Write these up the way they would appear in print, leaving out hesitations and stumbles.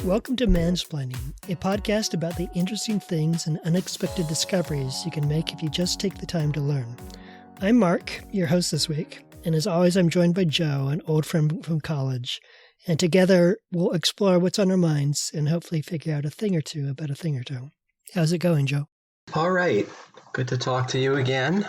Welcome to Mansplaining, a podcast about the interesting things and unexpected discoveries you can make if you just take the time to learn. I'm Mark, your host this week, and as always, I'm joined by Joe, an old friend from college, and together we'll explore what's on our minds and hopefully figure out a thing or two about a thing or two. How's it going, Joe? All right. Good to talk to you again.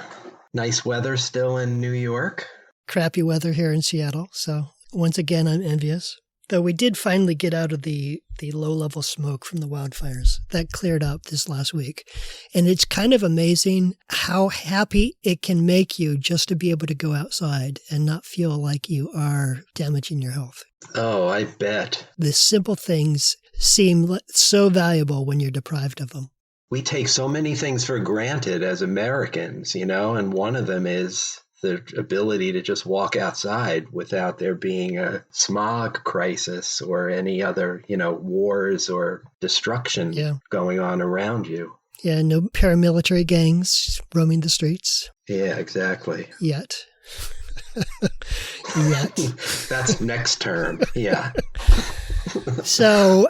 Nice weather still in New York. Crappy weather here in Seattle, so once again, I'm envious. Though we did finally get out of the low-level smoke from the wildfires. That cleared up this last week. And it's kind of amazing how happy it can make you just to be able to go outside and not feel like you are damaging your health. Oh, I bet. The simple things seem so valuable when you're deprived of them. We take so many things for granted as Americans, and one of them is the ability to just walk outside without there being a smog crisis or any other, wars or destruction going on around you. Yeah, no paramilitary gangs roaming the streets. Yeah, exactly. Yet. Yet. That's next term. Yeah. So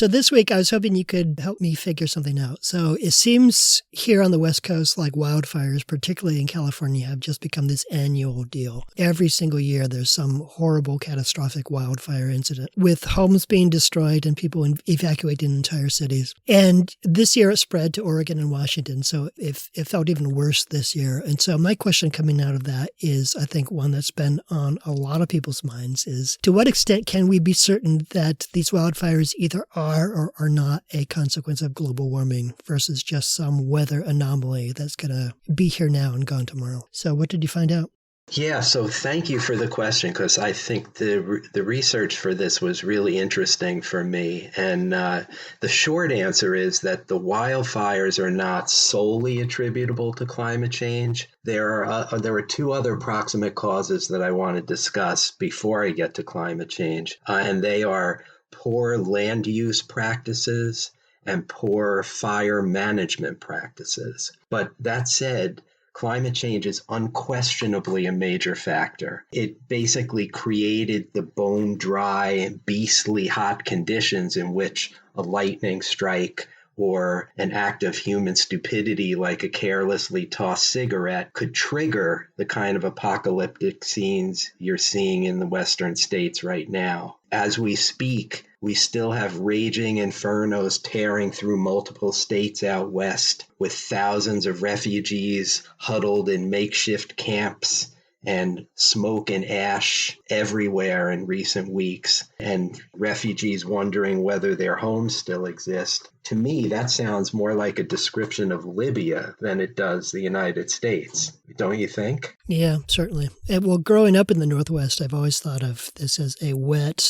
this week I was hoping you could help me figure something out. So it seems here on the West Coast, like wildfires, particularly in California, have just become this annual deal. Every single year there's some horrible, catastrophic wildfire incident with homes being destroyed and people evacuating entire cities. And this year it spread to Oregon and Washington, so it felt even worse this year. And so my question coming out of that is, I think one that's been on a lot of people's minds is, to what extent can we be certain that these wildfires either are or are not a consequence of global warming versus just some weather anomaly that's going to be here now and gone tomorrow? So what did you find out? Yeah, so thank you for the question, because I think the research for this was really interesting for me. And the short answer is that the wildfires are not solely attributable to climate change. There are two other proximate causes that I want to discuss before I get to climate change, and they are poor land use practices and poor fire management practices. But that said, climate change is unquestionably a major factor. It basically created the bone-dry, beastly hot conditions in which a lightning strike or an act of human stupidity like a carelessly tossed cigarette could trigger the kind of apocalyptic scenes you're seeing in the western states right now. As we speak, we still have raging infernos tearing through multiple states out west, with thousands of refugees huddled in makeshift camps and smoke and ash everywhere in recent weeks, and refugees wondering whether their homes still exist. To me, that sounds more like a description of Libya than it does the United States. Don't you think? Yeah, certainly. Well, growing up in the Northwest, I've always thought of this as a wet,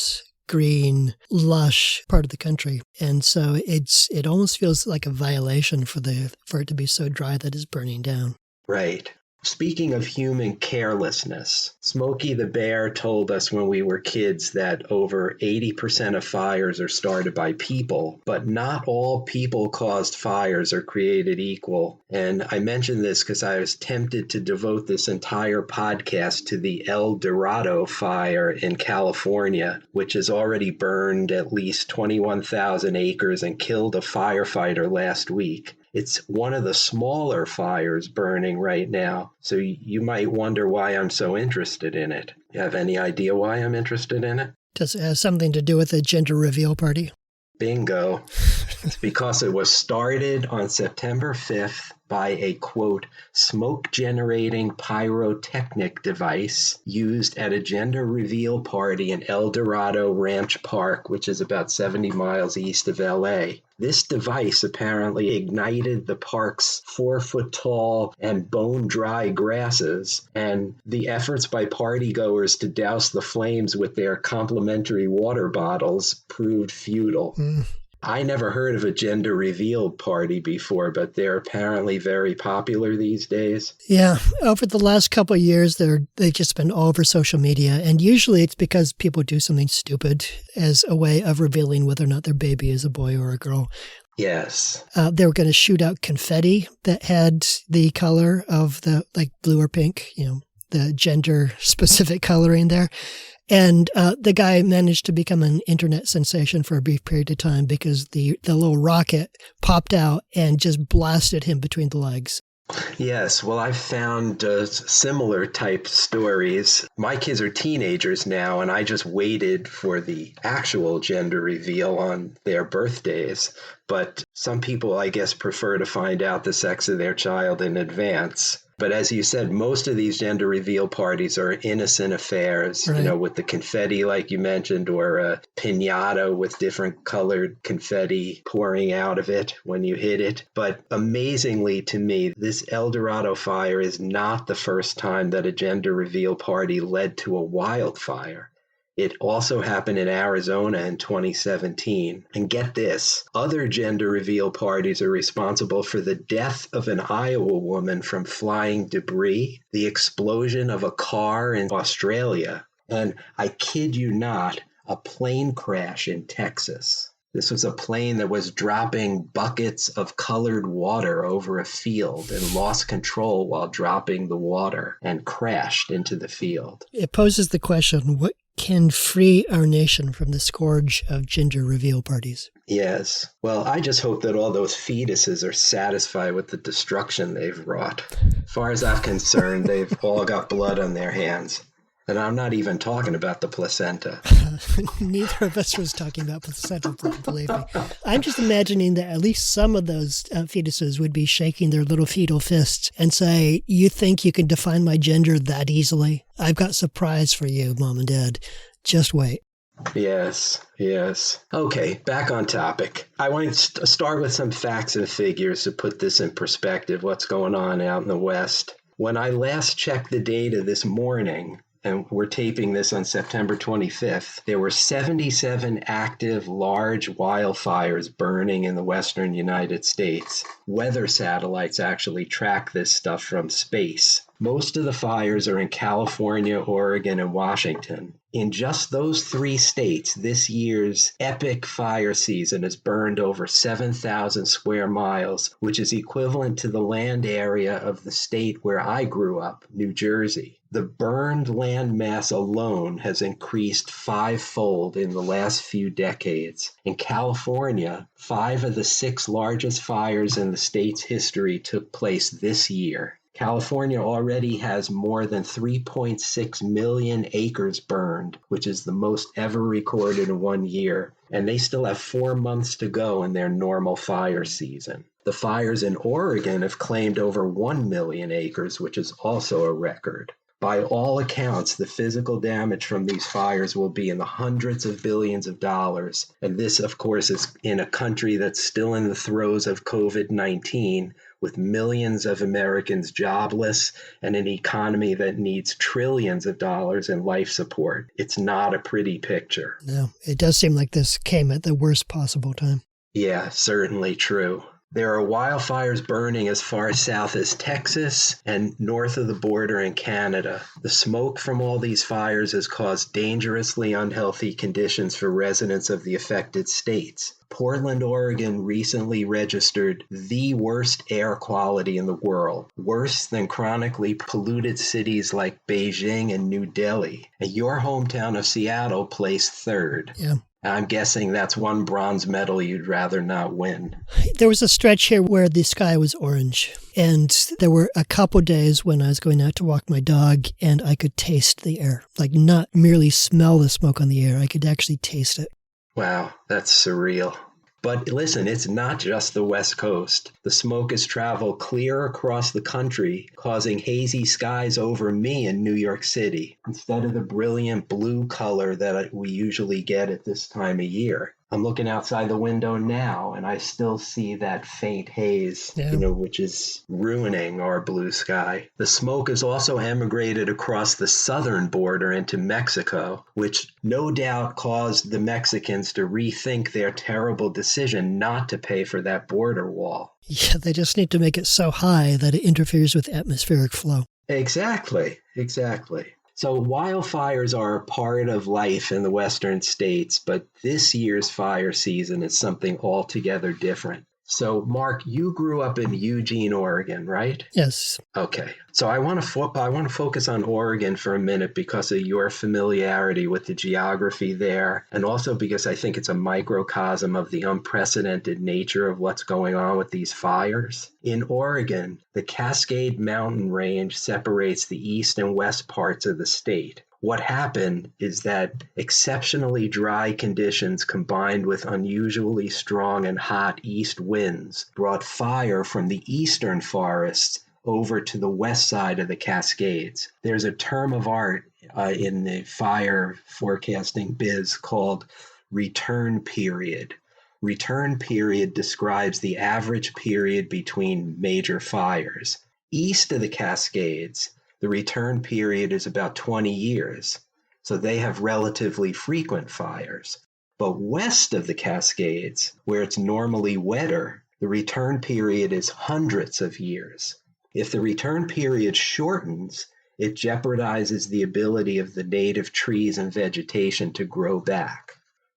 green, lush part of the country. And so it almost feels like a violation for it to be so dry that it's burning down. Right. Speaking of human carelessness, Smokey the Bear told us when we were kids that over 80% of fires are started by people, but not all people-caused fires are created equal. And I mention this because I was tempted to devote this entire podcast to the El Dorado fire in California, which has already burned at least 21,000 acres and killed a firefighter last week. It's one of the smaller fires burning right now, so you might wonder why I'm so interested in it. You have any idea why I'm interested in it? Does it have something to do with the gender reveal party? Bingo. It's because it was started on September 5th by a, quote, smoke-generating pyrotechnic device used at a gender reveal party in El Dorado Ranch Park, which is about 70 miles east of L.A. This device apparently ignited the park's 4-foot-tall and bone-dry grasses, and the efforts by partygoers to douse the flames with their complimentary water bottles proved futile. I never heard of a gender reveal party before, but they're apparently very popular these days. Yeah. Over the last couple of years, they've just been all over social media. And usually it's because people do something stupid as a way of revealing whether or not their baby is a boy or a girl. Yes. They were going to shoot out confetti that had the color of the, like, blue or pink, the gender specific coloring there. And the guy managed to become an internet sensation for a brief period of time because the little rocket popped out and just blasted him between the legs. Yes, well, I've found similar type stories. My kids are teenagers now, and I just waited for the actual gender reveal on their birthdays. But some people, I guess, prefer to find out the sex of their child in advance. But as you said, most of these gender reveal parties are innocent affairs, Right. with the confetti, like you mentioned, or a piñata with different colored confetti pouring out of it when you hit it. But amazingly to me, this El Dorado fire is not the first time that a gender reveal party led to a wildfire. It also happened in Arizona in 2017. And get this, other gender reveal parties are responsible for the death of an Iowa woman from flying debris, the explosion of a car in Australia, and I kid you not, a plane crash in Texas. This was a plane that was dropping buckets of colored water over a field and lost control while dropping the water and crashed into the field. It poses the question, what can free our nation from the scourge of gender reveal parties? Yes. Well, I just hope that all those fetuses are satisfied with the destruction they've wrought. As far as I'm concerned, they've all got blood on their hands. And I'm not even talking about the placenta. Neither of us was talking about placenta, believe me. I'm just imagining that at least some of those fetuses would be shaking their little fetal fists and say, you think you can define my gender that easily? I've got a surprise for you, Mom and Dad. Just wait. Yes. Okay, back on topic. I want to start with some facts and figures to put this in perspective, what's going on out in the West. When I last checked the data this morning, and we're taping this on September 25th, there were 77 active large wildfires burning in the western United States. Weather satellites actually track this stuff from space. Most of the fires are in California, Oregon, and Washington. In just those three states, this year's epic fire season has burned over 7,000 square miles, which is equivalent to the land area of the state where I grew up, New Jersey. The burned land mass alone has increased fivefold in the last few decades. In California, 5 of the 6 largest fires in the state's history took place this year. California already has more than 3.6 million acres burned, which is the most ever recorded in 1 year, and they still have 4 months to go in their normal fire season. The fires in Oregon have claimed over 1 million acres, which is also a record. By all accounts, the physical damage from these fires will be in the hundreds of billions of dollars. And this, of course, is in a country that's still in the throes of COVID-19, with millions of Americans jobless and an economy that needs trillions of dollars in life support. It's not a pretty picture. No, it does seem like this came at the worst possible time. Yeah, certainly true. There are wildfires burning as far south as Texas and north of the border in Canada. The smoke from all these fires has caused dangerously unhealthy conditions for residents of the affected states. Portland, Oregon recently registered the worst air quality in the world, worse than chronically polluted cities like Beijing and New Delhi. And your hometown of Seattle placed third. Yeah. I'm guessing that's one bronze medal you'd rather not win. There was a stretch here where the sky was orange, and there were a couple days when I was going out to walk my dog, and I could taste the air. Like, not merely smell the smoke on the air, I could actually taste it. Wow, that's surreal. But listen, it's not just the West Coast. The smoke has traveled clear across the country, causing hazy skies over me in New York City, instead of the brilliant blue color that we usually get at this time of year. I'm looking outside the window now, and I still see that faint haze, which is ruining our blue sky. The smoke has also emigrated across the southern border into Mexico, which no doubt caused the Mexicans to rethink their terrible decision not to pay for that border wall. Yeah, they just need to make it so high that it interferes with atmospheric flow. Exactly. So wildfires are a part of life in the western states, but this year's fire season is something altogether different. So, Mark, you grew up in Eugene, Oregon, right? Yes. Okay. So I want to focus on Oregon for a minute because of your familiarity with the geography there, and also because I think it's a microcosm of the unprecedented nature of what's going on with these fires. In Oregon, the Cascade Mountain Range separates the east and west parts of the state. What happened is that exceptionally dry conditions combined with unusually strong and hot east winds brought fire from the eastern forests over to the west side of the Cascades. There's a term of art in the fire forecasting biz called return period. Return period describes the average period between major fires. East of the Cascades, the return period is about 20 years, so they have relatively frequent fires. But west of the Cascades, where it's normally wetter, the return period is hundreds of years. If the return period shortens, it jeopardizes the ability of the native trees and vegetation to grow back.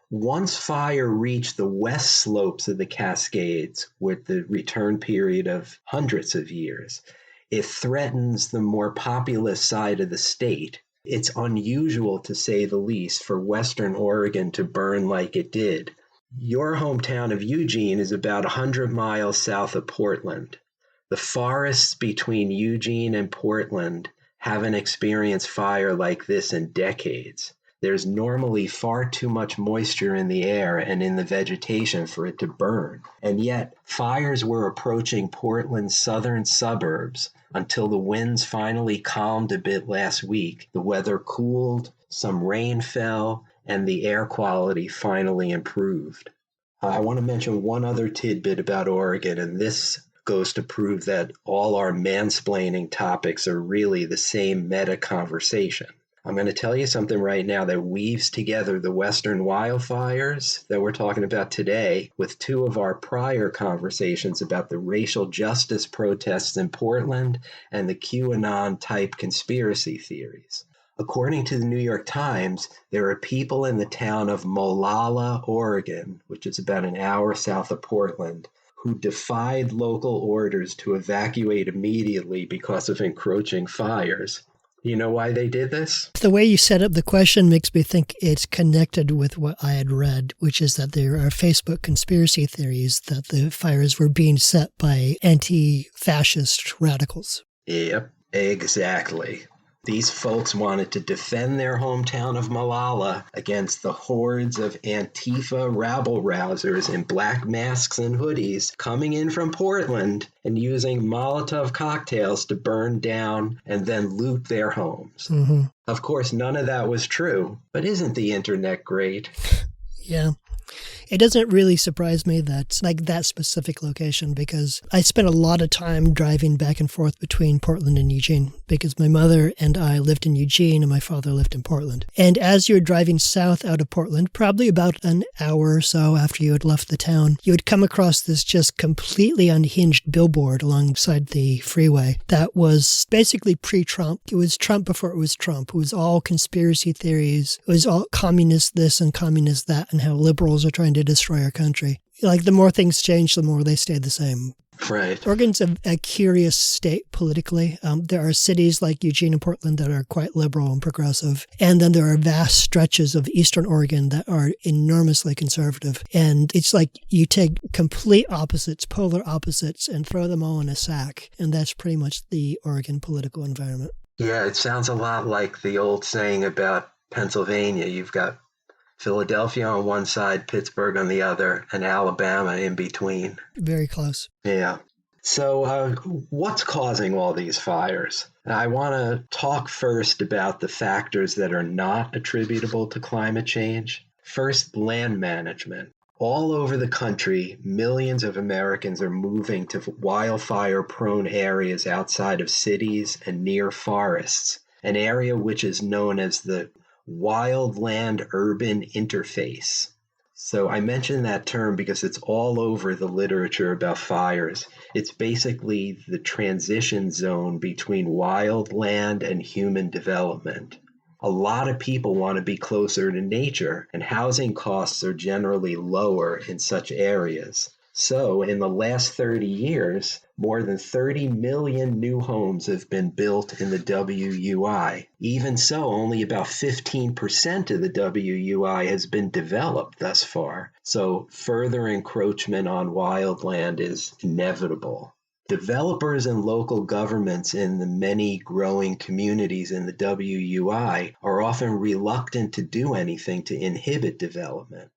Once fire reached the west slopes of the Cascades, with the return period of hundreds of years, it threatens the more populous side of the state. It's unusual, to say the least, for Western Oregon to burn like it did. Your hometown of Eugene is about 100 miles south of Portland. The forests between Eugene and Portland haven't experienced fire like this in decades. There's normally far too much moisture in the air and in the vegetation for it to burn. And yet, fires were approaching Portland's southern suburbs until the winds finally calmed a bit last week. The weather cooled, some rain fell, and the air quality finally improved. I want to mention one other tidbit about Oregon, and this goes to prove that all our mansplaining topics are really the same meta conversation. I'm going to tell you something right now that weaves together the Western wildfires that we're talking about today with two of our prior conversations about the racial justice protests in Portland and the QAnon-type conspiracy theories. According to the New York Times, there are people in the town of Molalla, Oregon, which is about an hour south of Portland, who defied local orders to evacuate immediately because of encroaching fires. You know why they did this? The way you set up the question makes me think it's connected with what I had read, which is that there are Facebook conspiracy theories that the fires were being set by anti-fascist radicals. Yep, exactly. These folks wanted to defend their hometown of Molalla against the hordes of Antifa rabble-rousers in black masks and hoodies coming in from Portland and using Molotov cocktails to burn down and then loot their homes. Mm-hmm. Of course, none of that was true, but isn't the internet great? Yeah. It doesn't really surprise me that that specific location, because I spent a lot of time driving back and forth between Portland and Eugene because my mother and I lived in Eugene and my father lived in Portland. And as you're driving south out of Portland, probably about an hour or so after you had left the town, you would come across this just completely unhinged billboard alongside the freeway that was basically pre-Trump. It was Trump before it was Trump. It was all conspiracy theories. It was all communist this and communist that, and how liberals are trying to destroy our country. Like, the more things change, the more they stay the same. Right. Oregon's a curious state politically. There are cities like Eugene and Portland that are quite liberal and progressive. And then there are vast stretches of eastern Oregon that are enormously conservative. And it's like you take complete opposites, polar opposites, and throw them all in a sack. And that's pretty much the Oregon political environment. Yeah, it sounds a lot like the old saying about Pennsylvania. You've got Philadelphia on one side, Pittsburgh on the other, and Alabama in between. Very close. Yeah. So what's causing all these fires? I want to talk first about the factors that are not attributable to climate change. First, land management. All over the country, millions of Americans are moving to wildfire-prone areas outside of cities and near forests, an area which is known as the wildland-urban interface. So I mention that term because it's all over the literature about fires. It's basically the transition zone between wildland and human development. A lot of people want to be closer to nature, and housing costs are generally lower in such areas. So in the last 30 years, more than 30 million new homes have been built in the WUI. Even so, only about 15% of the WUI has been developed thus far. So further encroachment on wildland is inevitable. Developers and local governments in the many growing communities in the WUI are often reluctant to do anything to inhibit development,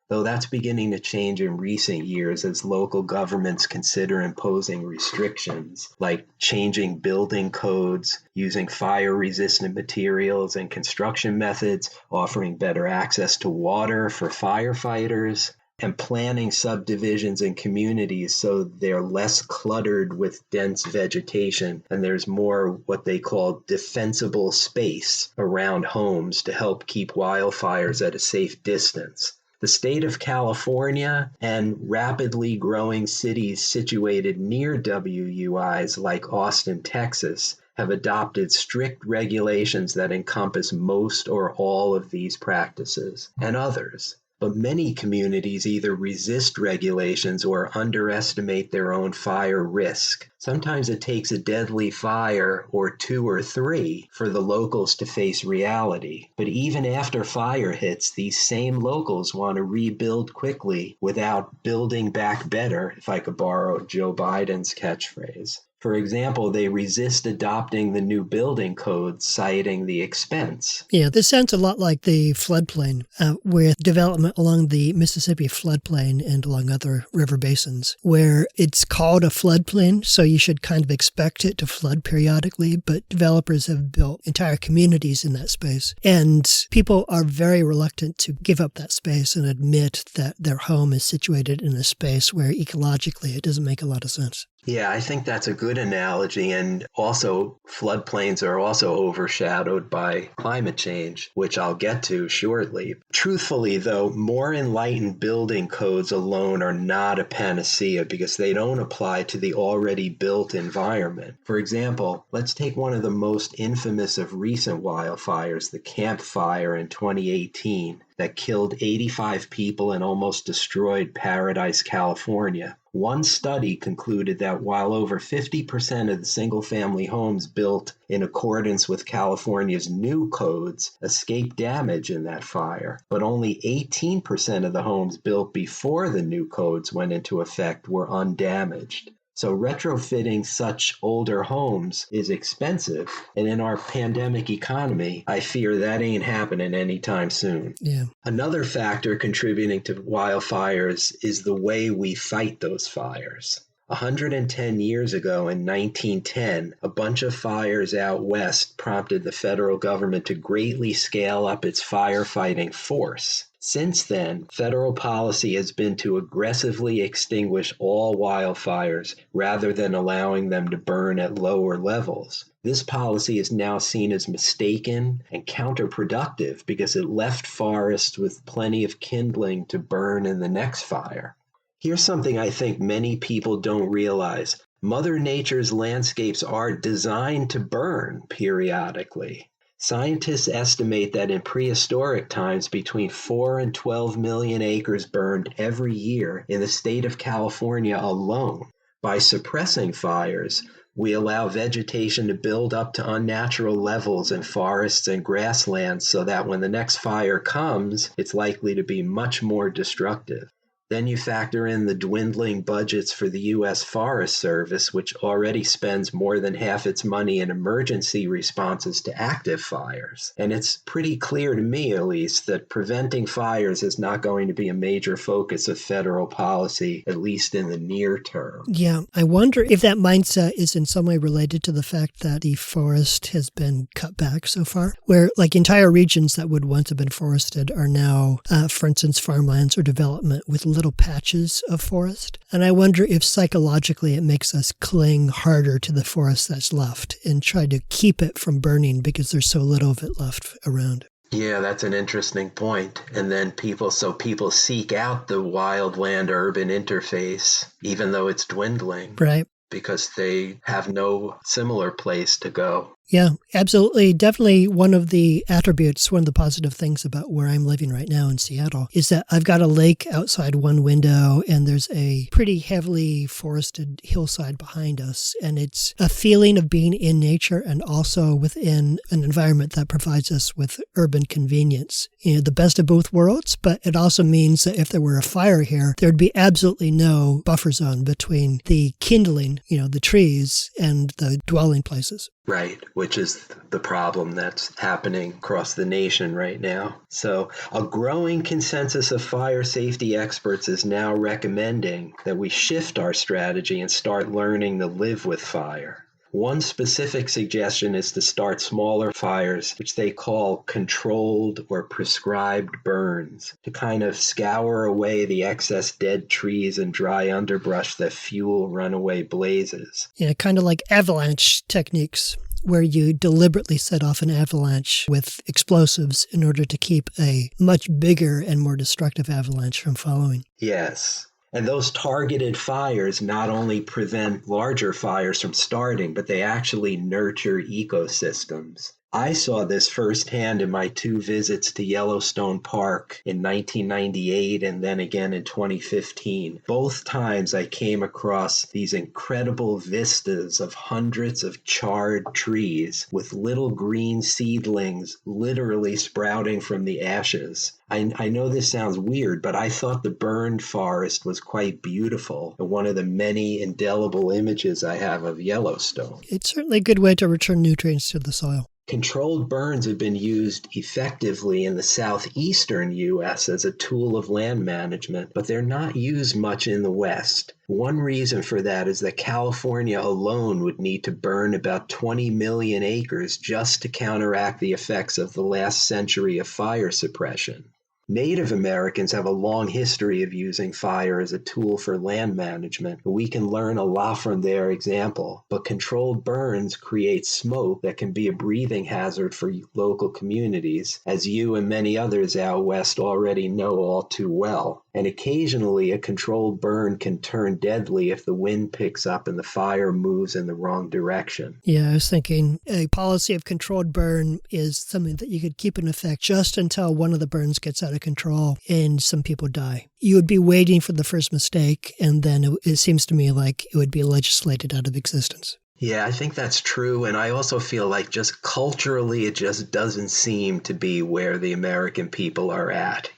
though that's beginning to change in recent years as local governments consider imposing restrictions like changing building codes, using fire-resistant materials and construction methods, offering better access to water for firefighters, and planning subdivisions and communities so they're less cluttered with dense vegetation and there's more what they call defensible space around homes to help keep wildfires at a safe distance. The state of California and rapidly growing cities situated near WUIs like Austin, Texas, have adopted strict regulations that encompass most or all of these practices and others. But many communities either resist regulations or underestimate their own fire risk. Sometimes it takes a deadly fire or 2 or 3 for the locals to face reality. But even after fire hits, these same locals want to rebuild quickly without building back better, if I could borrow Joe Biden's catchphrase. For example, they resist adopting the new building codes, citing the expense. Yeah, this sounds a lot like the floodplain, where development along the Mississippi floodplain and along other river basins, where it's called a floodplain, so you should kind of expect it to flood periodically, but developers have built entire communities in that space. And people are very reluctant to give up that space and admit that their home is situated in a space where ecologically it doesn't make a lot of sense. Yeah, I think that's a good analogy. And also, floodplains are also overshadowed by climate change, which I'll get to shortly. Truthfully, though, more enlightened building codes alone are not a panacea because they don't apply to the already built environment. For example, let's take one of the most infamous of recent wildfires, the Camp Fire in 2018. That killed 85 people and almost destroyed Paradise, California. One study concluded that while over 50% of the single-family homes built in accordance with California's new codes escaped damage in that fire, but only 18% of the homes built before the new codes went into effect were undamaged. So retrofitting such older homes is expensive, and in our pandemic economy, I fear that ain't happening anytime soon. Yeah. Another factor contributing to wildfires is the way we fight those fires. 110 years ago in 1910, a bunch of fires out west prompted the federal government to greatly scale up its firefighting force. Since then, federal policy has been to aggressively extinguish all wildfires rather than allowing them to burn at lower levels. This policy is now seen as mistaken and counterproductive because it left forests with plenty of kindling to burn in the next fire. Here's something I think many people don't realize. Mother Nature's landscapes are designed to burn periodically. Scientists estimate that in prehistoric times, between 4 and 12 million acres burned every year in the state of California alone. By suppressing fires, we allow vegetation to build up to unnatural levels in forests and grasslands so that when the next fire comes, it's likely to be much more destructive. Then you factor in the dwindling budgets for the U.S. Forest Service, which already spends more than half its money in emergency responses to active fires. And it's pretty clear to me, at least, that preventing fires is not going to be a major focus of federal policy, at least in the near term. Yeah, I wonder if that mindset is in some way related to the fact that the forest has been cut back so far, where like entire regions that would once have been forested are now, for instance, farmlands or development with little patches of forest. And I wonder if psychologically it makes us cling harder to the forest that's left and try to keep it from burning because there's so little of it left around. Yeah, that's an interesting point. And then people seek out the wildland-urban interface, even though it's dwindling. Right. Because they have no similar place to go. Yeah, absolutely. Definitely one of the attributes, one of the positive things about where I'm living right now in Seattle is that I've got a lake outside one window and there's a pretty heavily forested hillside behind us. And it's a feeling of being in nature and also within an environment that provides us with urban convenience. You know, the best of both worlds, but it also means that if there were a fire here, there'd be absolutely no buffer zone between the kindling, the trees and the dwelling places. Right, which is the problem that's happening across the nation right now. So a growing consensus of fire safety experts is now recommending that we shift our strategy and start learning to live with fire. One specific suggestion is to start smaller fires, which they call controlled or prescribed burns, to kind of scour away the excess dead trees and dry underbrush that fuel runaway blazes. Yeah, kind of like avalanche techniques, where you deliberately set off an avalanche with explosives in order to keep a much bigger and more destructive avalanche from following. Yes. And those targeted fires not only prevent larger fires from starting, but they actually nurture ecosystems. I saw this firsthand in my 2 visits to Yellowstone Park in 1998 and then again in 2015. Both times I came across these incredible vistas of hundreds of charred trees with little green seedlings literally sprouting from the ashes. I know this sounds weird, but I thought the burned forest was quite beautiful, and one of the many indelible images I have of Yellowstone. It's certainly a good way to return nutrients to the soil. Controlled burns have been used effectively in the southeastern U.S. as a tool of land management, but they're not used much in the West. One reason for that is that California alone would need to burn about 20 million acres just to counteract the effects of the last century of fire suppression. Native Americans have a long history of using fire as a tool for land management, and we can learn a lot from their example. But controlled burns create smoke that can be a breathing hazard for local communities, as you and many others out west already know all too well. And occasionally, a controlled burn can turn deadly if the wind picks up and the fire moves in the wrong direction. Yeah, I was thinking a policy of controlled burn is something that you could keep in effect just until one of the burns gets out of control and some people die. You would be waiting for the first mistake, and then it seems to me like it would be legislated out of existence. Yeah, I think that's true. And I also feel like just culturally, it just doesn't seem to be where the American people are at,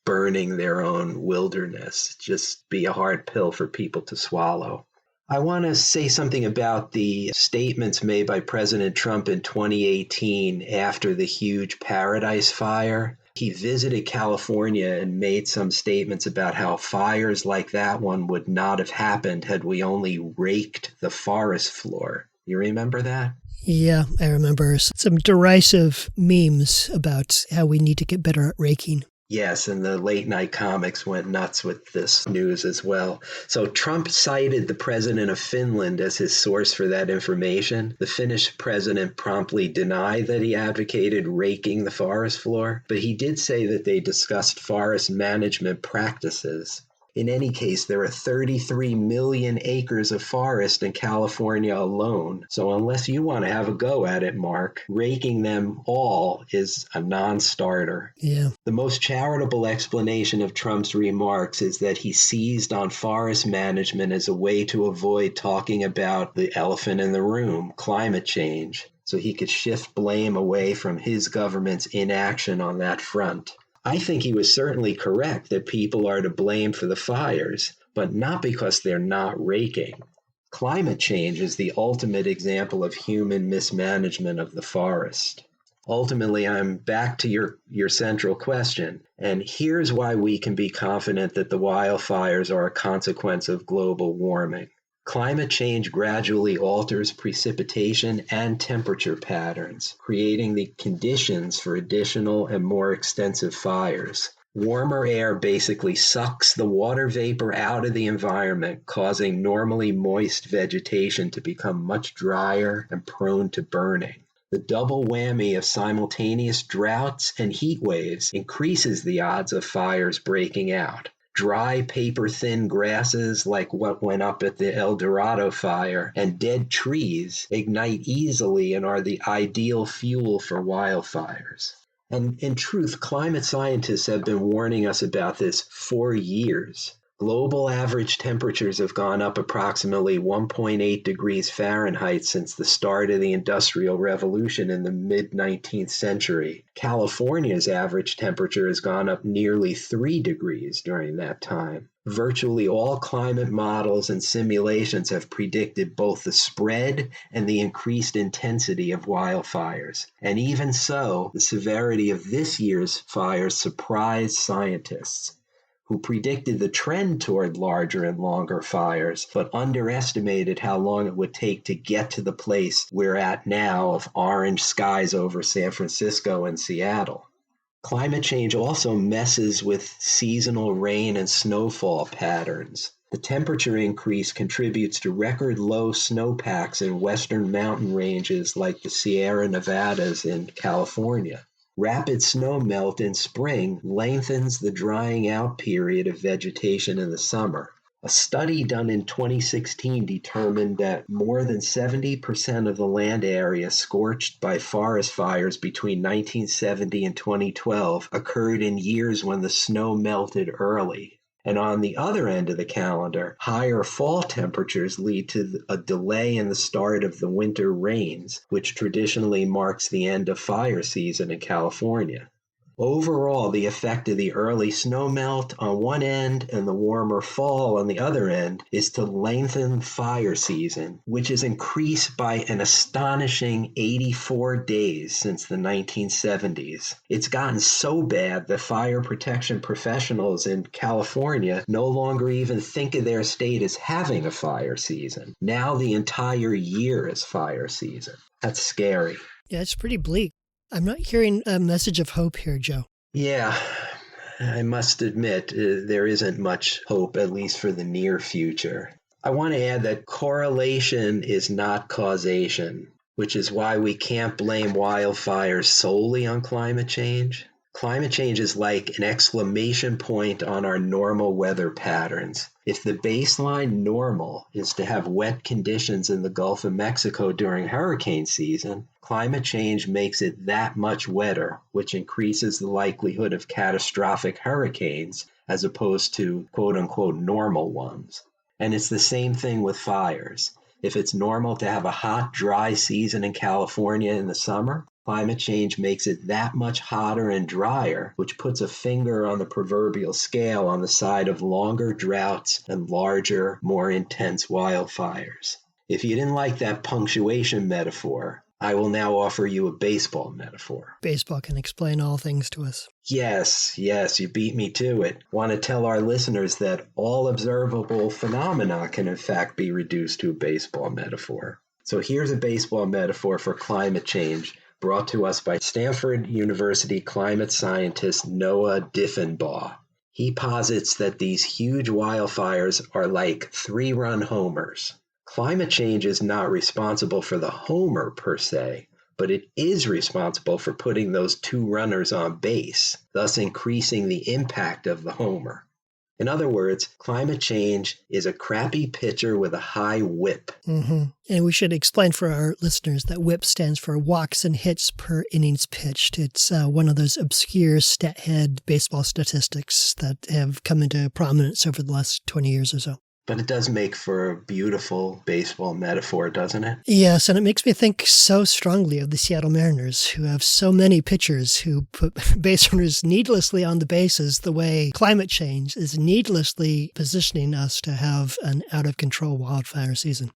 burning their own wilderness. Just be a hard pill for people to swallow. I want to say something about the statements made by President Trump in 2018 after the huge Paradise Fire. He visited California and made some statements about how fires like that one would not have happened had we only raked the forest floor. You remember that? Yeah, I remember some derisive memes about how we need to get better at raking. Yes, and the late night comics went nuts with this news as well. So Trump cited the president of Finland as his source for that information. The Finnish president promptly denied that he advocated raking the forest floor, but he did say that they discussed forest management practices. In any case, there are 33 million acres of forest in California alone. So unless you want to have a go at it, Mark, raking them all is a non-starter. Yeah. The most charitable explanation of Trump's remarks is that he seized on forest management as a way to avoid talking about the elephant in the room, climate change, so he could shift blame away from his government's inaction on that front. I think he was certainly correct that people are to blame for the fires, but not because they're not raking. Climate change is the ultimate example of human mismanagement of the forest. Ultimately, I'm back to your central question, and here's why we can be confident that the wildfires are a consequence of global warming. Climate change gradually alters precipitation and temperature patterns, creating the conditions for additional and more extensive fires. Warmer air basically sucks the water vapor out of the environment, causing normally moist vegetation to become much drier and prone to burning. The double whammy of simultaneous droughts and heat waves increases the odds of fires breaking out. Dry, paper-thin grasses like what went up at the El Dorado fire and dead trees ignite easily and are the ideal fuel for wildfires. And in truth, climate scientists have been warning us about this for years. Global average temperatures have gone up approximately 1.8 degrees Fahrenheit since the start of the Industrial Revolution in the mid-19th century. California's average temperature has gone up nearly 3 degrees during that time. Virtually all climate models and simulations have predicted both the spread and the increased intensity of wildfires. And even so, the severity of this year's fires surprised scientists, who predicted the trend toward larger and longer fires, but underestimated how long it would take to get to the place we're at now of orange skies over San Francisco and Seattle. Climate change also messes with seasonal rain and snowfall patterns. The temperature increase contributes to record low snowpacks in western mountain ranges like the Sierra Nevadas in California. Rapid snowmelt in spring lengthens the drying out period of vegetation in the summer. A study done in 2016 determined that more than 70% of the land area scorched by forest fires between 1970 and 2012 occurred in years when the snow melted early. And on the other end of the calendar, higher fall temperatures lead to a delay in the start of the winter rains, which traditionally marks the end of fire season in California. Overall, the effect of the early snowmelt on one end and the warmer fall on the other end is to lengthen fire season, which is increased by an astonishing 84 days since the 1970s. It's gotten so bad that fire protection professionals in California no longer even think of their state as having a fire season. Now the entire year is fire season. That's scary. Yeah, it's pretty bleak. I'm not hearing a message of hope here, Joe. Yeah, I must admit, there isn't much hope, at least for the near future. I want to add that correlation is not causation, which is why we can't blame wildfires solely on climate change. Climate change is like an exclamation point on our normal weather patterns. If the baseline normal is to have wet conditions in the Gulf of Mexico during hurricane season, climate change makes it that much wetter, which increases the likelihood of catastrophic hurricanes as opposed to quote-unquote normal ones. And it's the same thing with fires. If it's normal to have a hot, dry season in California in the summer, climate change makes it that much hotter and drier, which puts a finger on the proverbial scale on the side of longer droughts and larger, more intense wildfires. If you didn't like that punctuation metaphor, I will now offer you a baseball metaphor. Baseball can explain all things to us. Yes, you beat me to it. Want to tell our listeners that all observable phenomena can in fact be reduced to a baseball metaphor. So here's a baseball metaphor for climate change, brought to us by Stanford University climate scientist Noah Diffenbaugh. He posits that these huge wildfires are like 3-run homers. Climate change is not responsible for the homer per se, but it is responsible for putting those 2 runners on base, thus increasing the impact of the homer. In other words, climate change is a crappy pitcher with a high whip. Mm-hmm. And we should explain for our listeners that whip stands for walks and hits per innings pitched. It's one of those obscure stat head baseball statistics that have come into prominence over the last 20 years or so. But it does make for a beautiful baseball metaphor, doesn't it? Yes, and it makes me think so strongly of the Seattle Mariners, who have so many pitchers who put base runners needlessly on the bases, the way climate change is needlessly positioning us to have an out-of-control wildfire season.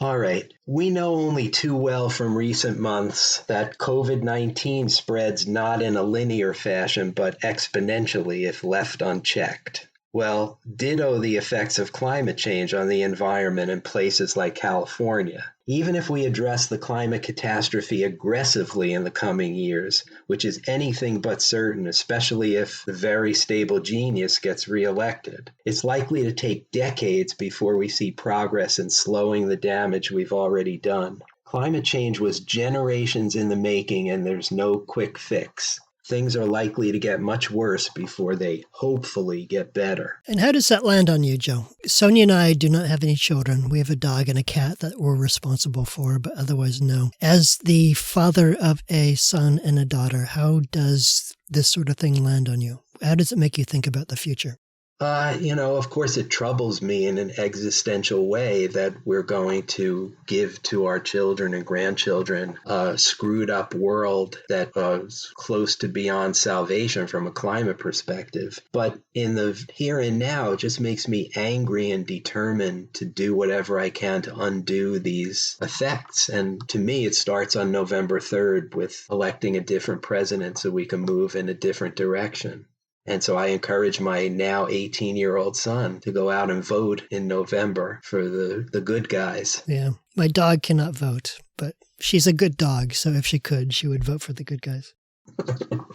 All right. We know only too well from recent months that COVID-19 spreads not in a linear fashion, but exponentially if left unchecked. Well, ditto the effects of climate change on the environment in places like California. Even if we address the climate catastrophe aggressively in the coming years, which is anything but certain, especially if the very stable genius gets reelected, it's likely to take decades before we see progress in slowing the damage we've already done. Climate change was generations in the making, and there's no quick fix. things are likely to get much worse before they hopefully get better. And how does that land on you, Joe? Sonia and I do not have any children. We have a dog and a cat that we're responsible for, but otherwise no. As the father of a son and a daughter, how does this sort of thing land on you? How does it make you think about the future? Of course, it troubles me in an existential way that we're going to give to our children and grandchildren a screwed up world that is close to beyond salvation from a climate perspective. But in the here and now, it just makes me angry and determined to do whatever I can to undo these effects. And to me, it starts on November 3rd with electing a different president so we can move in a different direction. And so I encourage my now 18-year-old son to go out and vote in November for the good guys. Yeah. My dog cannot vote, but she's a good dog. So if she could, she would vote for the good guys.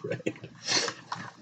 Right.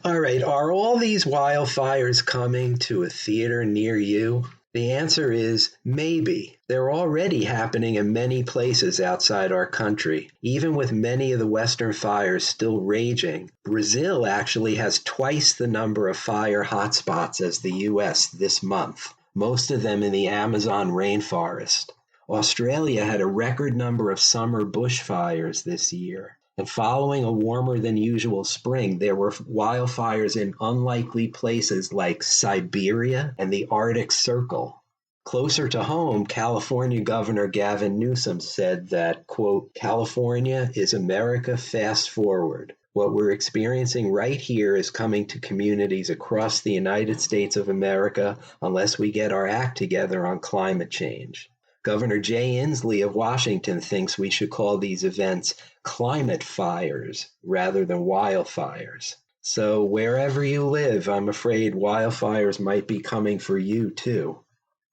All right. Are all these wildfires coming to a theater near you? The answer is maybe. They're already happening in many places outside our country, even with many of the Western fires still raging. Brazil actually has twice the number of fire hotspots as the U.S. this month, most of them in the Amazon rainforest. Australia had a record number of summer bushfires this year. And following a warmer than usual spring, there were wildfires in unlikely places like Siberia and the Arctic Circle. Closer to home, California Governor Gavin Newsom said that, quote, California is America fast forward. What we're experiencing right here is coming to communities across the United States of America unless we get our act together on climate change. Governor Jay Inslee of Washington thinks we should call these events climate fires rather than wildfires. So wherever you live, I'm afraid wildfires might be coming for you too.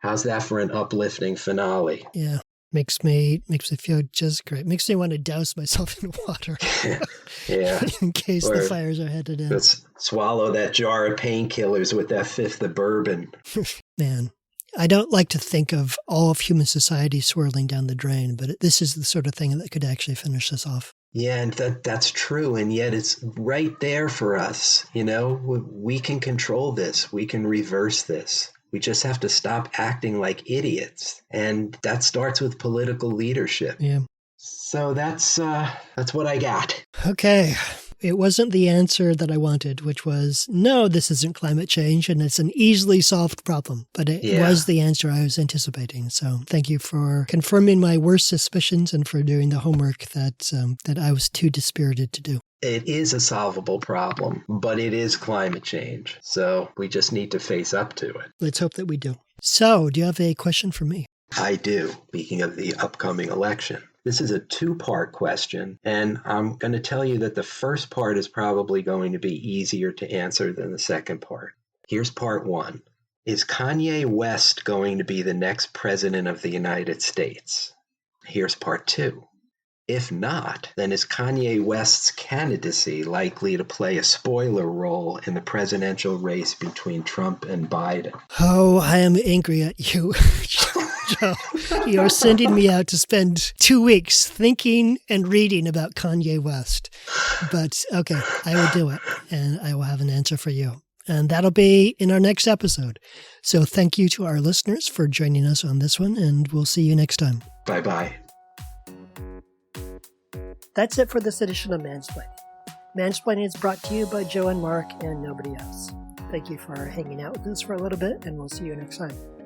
How's that for an uplifting finale? Yeah, makes me feel just great. Makes me want to douse myself in water. Yeah. In case the fires are headed in. Let's swallow that jar of painkillers with that fifth of bourbon. Man. I don't like to think of all of human society swirling down the drain, but this is the sort of thing that could actually finish this off. Yeah, and that's true, and yet it's right there for us. We can control this. We can reverse this. We just have to stop acting like idiots, and that starts with political leadership. Yeah. So that's what I got. Okay. It wasn't the answer that I wanted, which was, no, this isn't climate change, and it's an easily solved problem. But it was the answer I was anticipating. So thank you for confirming my worst suspicions and for doing the homework that I was too dispirited to do. It is a solvable problem, but it is climate change. So we just need to face up to it. Let's hope that we do. So, do you have a question for me? I do, speaking of the upcoming election. This is a two-part question, and I'm going to tell you that the first part is probably going to be easier to answer than the second part. Here's part one. Is Kanye West going to be the next president of the United States? Here's part two. If not, then is Kanye West's candidacy likely to play a spoiler role in the presidential race between Trump and Biden? Oh, I am angry at you. Joe, you're sending me out to spend 2 weeks thinking and reading about Kanye West. But okay, I will do it, and I will have an answer for you. And that'll be in our next episode. So thank you to our listeners for joining us on this one, and we'll see you next time. Bye-bye. That's it for this edition of Mansplaining. Mansplaining is brought to you by Joe and Mark and nobody else. Thank you for hanging out with us for a little bit, and we'll see you next time.